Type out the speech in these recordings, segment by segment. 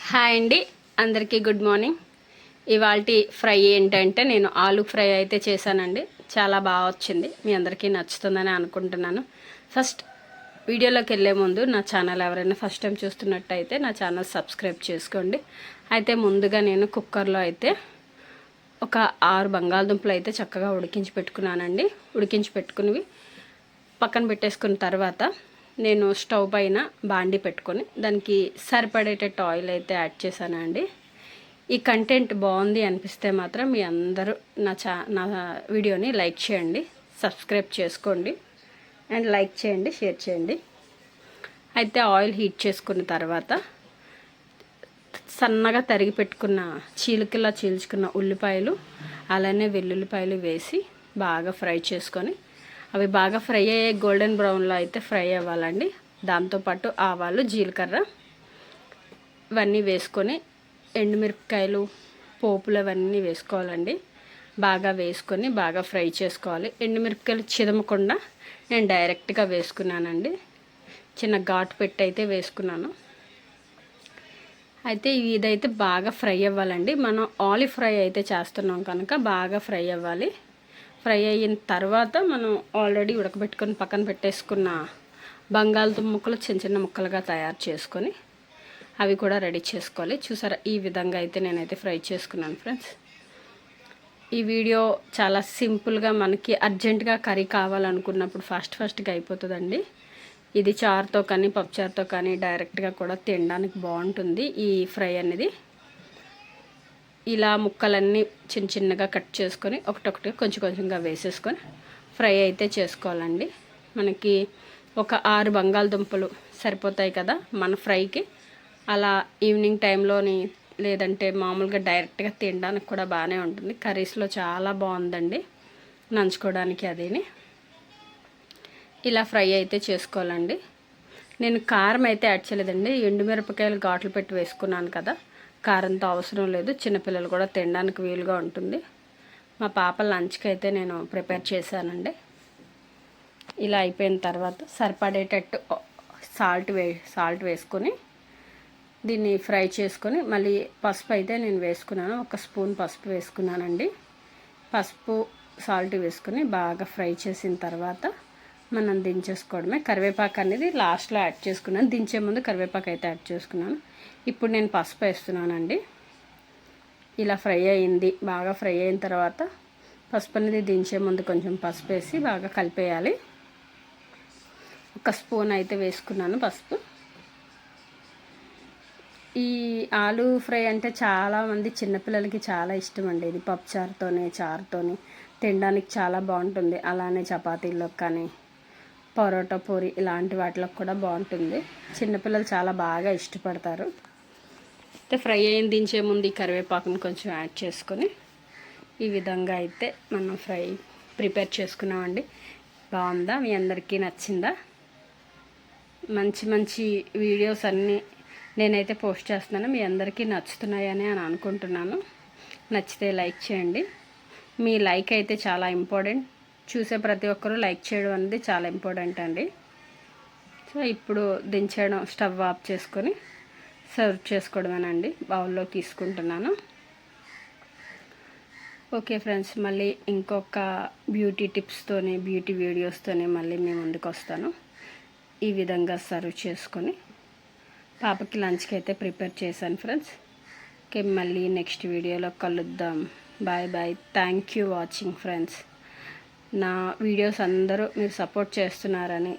Hi అండి, అందరికీ good morning. ఇవాల్టి ఫ్రై ఏంటంటే నేను ఆలు ఫ్రై అయితే చేశానండి. చాలా బాగా వచ్చింది. మీ అందరికీ నచ్చుతుందని అనుకుంటున్నాను. ఫస్ట్ వీడియోలోకి వెళ్ళే ముందు నా ఛానల్ ఎవరైనా ఫస్ట్ టైం చూస్తున్నట్టయితే నా ఛానల్ సబ్స్క్రైబ్ చేసుకోండి. అయితే ముందుగా నేను కుక్కర్లో అయితే ఒక 6 బంగాళదుంపలు అయితే చక్కగా ఉడికించి పెట్టుకున్నానండి. ఉడికించి పెట్టుకుని పక్కన పెట్టేసుకున్న తర్వాత నేను స్టవ్ పైన బాండి పెట్టుకొని దానికి సరిపడేటట్టు ఆయిల్ అయితే యాడ్ చేశానండి. ఈ కంటెంట్ బాగుంది అనిపిస్తే మాత్రం మీ అందరూ నా వీడియోని లైక్ చేయండి, సబ్స్క్రైబ్ చేసుకోండి అండ్ లైక్ చేయండి, షేర్ చేయండి. అయితే ఆయిల్ హీట్ చేసుకున్న తర్వాత సన్నగా తరిగి పెట్టుకున్న చీలికలా చీల్చుకున్న ఉల్లిపాయలు అలానే వెల్లుల్లిపాయలు వేసి బాగా ఫ్రై చేసుకొని అవి బాగా ఫ్రై అయ్యే గోల్డెన్ బ్రౌన్లో అయితే ఫ్రై అవ్వాలండి. దాంతోపాటు ఆవాలు, జీలకర్ర ఇవన్నీ వేసుకొని ఎండుమిరపకాయలు, పోపులు అవన్నీ వేసుకోవాలండి. బాగా వేసుకొని బాగా ఫ్రై చేసుకోవాలి. ఎండుమిరపకాయలు చిదమకుండా నేను డైరెక్ట్గా వేసుకున్నానండి. చిన్న ఘాటు పెట్టి అయితే వేసుకున్నాను. అయితే ఇదైతే బాగా ఫ్రై అవ్వాలండి. మనం ఆలివ్ ఫ్రై అయితే చేస్తున్నాం కనుక బాగా ఫ్రై అవ్వాలి. ఫ్రై అయిన తర్వాత మనం ఆల్రెడీ ఉడకబెట్టుకొని పక్కన పెట్టేసుకున్న బంగాళదుంప ముక్కలు చిన్న చిన్న ముక్కలుగా తయారు చేసుకొని అవి కూడా రెడీ చేసుకోవాలి. చూసారా, ఈ విధంగా అయితే నేనైతే ఫ్రై చేసుకున్నాను ఫ్రెండ్స్. ఈ వీడియో చాలా సింపుల్గా మనకి అర్జెంటుగా కర్రీ కావాలనుకున్నప్పుడు ఫాస్ట్గా అయిపోతుందండి. ఇది చారుతో కానీ పప్పుచారుతో కానీ డైరెక్ట్గా కూడా తినడానికి బాగుంటుంది ఈ ఫ్రై అనేది. ఇలా ముక్కలన్నీ చిన్న చిన్నగా కట్ చేసుకొని ఒకటొకటి కొంచెంగా వేసేసుకొని ఫ్రై అయితే చేసుకోవాలండి. మనకి ఒక 6 బంగాళదుంపలు సరిపోతాయి కదా మన ఫ్రైకి. అలా ఈవినింగ్ టైంలోని లేదంటే మామూలుగా డైరెక్ట్గా తినడానికి కూడా బాగానే ఉంటుంది. కర్రీస్లో చాలా బాగుందండి నంచుకోవడానికి. అదేని ఇలా ఫ్రై అయితే చేసుకోవాలండి. నేను కారం అయితే యాడ్ చేయలేదండి. ఎండుమిరపకాయలు ఘాట్లు పెట్టి వేసుకున్నాను కదా, కారంతో అవసరం లేదు. చిన్నపిల్లలు కూడా తినడానికి వీలుగా ఉంటుంది. మా పాప లంచ్కి అయితే నేను ప్రిపేర్ చేశానండి. ఇలా అయిపోయిన తర్వాత సరిపడేటట్టు సాల్ట్ వేసుకొని దీన్ని ఫ్రై చేసుకొని మళ్ళీ పసుపు అయితే నేను వేసుకున్నాను. 1 స్పూన్ పసుపు వేసుకున్నానండి. పసుపు సాల్ట్ వేసుకొని బాగా ఫ్రై చేసిన తర్వాత మనం దించేసుకోవడమే. కరివేపాకు అనేది లాస్ట్లో యాడ్ చేసుకున్నాను. దించే ముందు కరివేపాకు అయితే యాడ్ చేసుకున్నాను. ఇప్పుడు నేను పసుపు వేస్తున్నానండి. ఇలా ఫ్రై అయింది. బాగా ఫ్రై అయిన తర్వాత పసుపు అనేది దించే ముందు కొంచెం పసుపు వేసి బాగా కలిపేయాలి. 1 స్పూన్ అయితే వేసుకున్నాను పసుపు. ఈ ఆలు ఫ్రై అంటే చాలామంది చిన్నపిల్లలకి చాలా ఇష్టం అండి. ఇది చారుతోని తినడానికి చాలా బాగుంటుంది. అలానే చపాతీల్లోకి కానీ పరోటా, పూరి ఇలాంటి వాటిలో కూడా బాగుంటుంది. చిన్నపిల్లలు చాలా బాగా ఇష్టపడతారు. అయితే ఫ్రై అయిన దించే ముందు ఈ కరివేపాకుని కొంచెం యాడ్ చేసుకొని ఈ విధంగా అయితే మనం ఫ్రై ప్రిపేర్ చేసుకున్నామండి. బాగుందా? మీ అందరికీ నచ్చిందా? మంచి వీడియోస్ అన్నీ నేనైతే పోస్ట్ చేస్తున్నాను. మీ అందరికీ నచ్చుతున్నాయని అనుకుంటున్నాను. నచ్చితే లైక్ చేయండి. మీ లైక్ అయితే చాలా ఇంపార్టెంట్. చూసే ప్రతి ఒక్కరూ లైక్ చేయడం అనేది చాలా ఇంపార్టెంట్ అండి. సో ఇప్పుడు దించడం, స్టవ్ ఆఫ్ చేసుకొని సర్వ్ చేసుకోవడమేనండి. బౌల్లో తీసుకుంటున్నాను. ఓకే ఫ్రెండ్స్, మళ్ళీ ఇంకొక బ్యూటీ టిప్స్తోని బ్యూటీ వీడియోస్తోని మళ్ళీ మేము ముందుకు వస్తాను. ఈ విధంగా సర్వ్ చేసుకొని పాపకి లంచ్కి అయితే ప్రిపేర్ చేశాను ఫ్రెండ్స్. ఓకే, మళ్ళీ నెక్స్ట్ వీడియోలో కలుద్దాం. Bye. Thank you watching friends. నా వీడియోస్ అందరూ మీరు సపోర్ట్ చేస్తున్నారని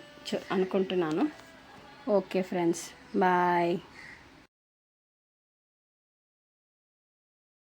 అనుకుంటున్నాను. Okay friends, bye.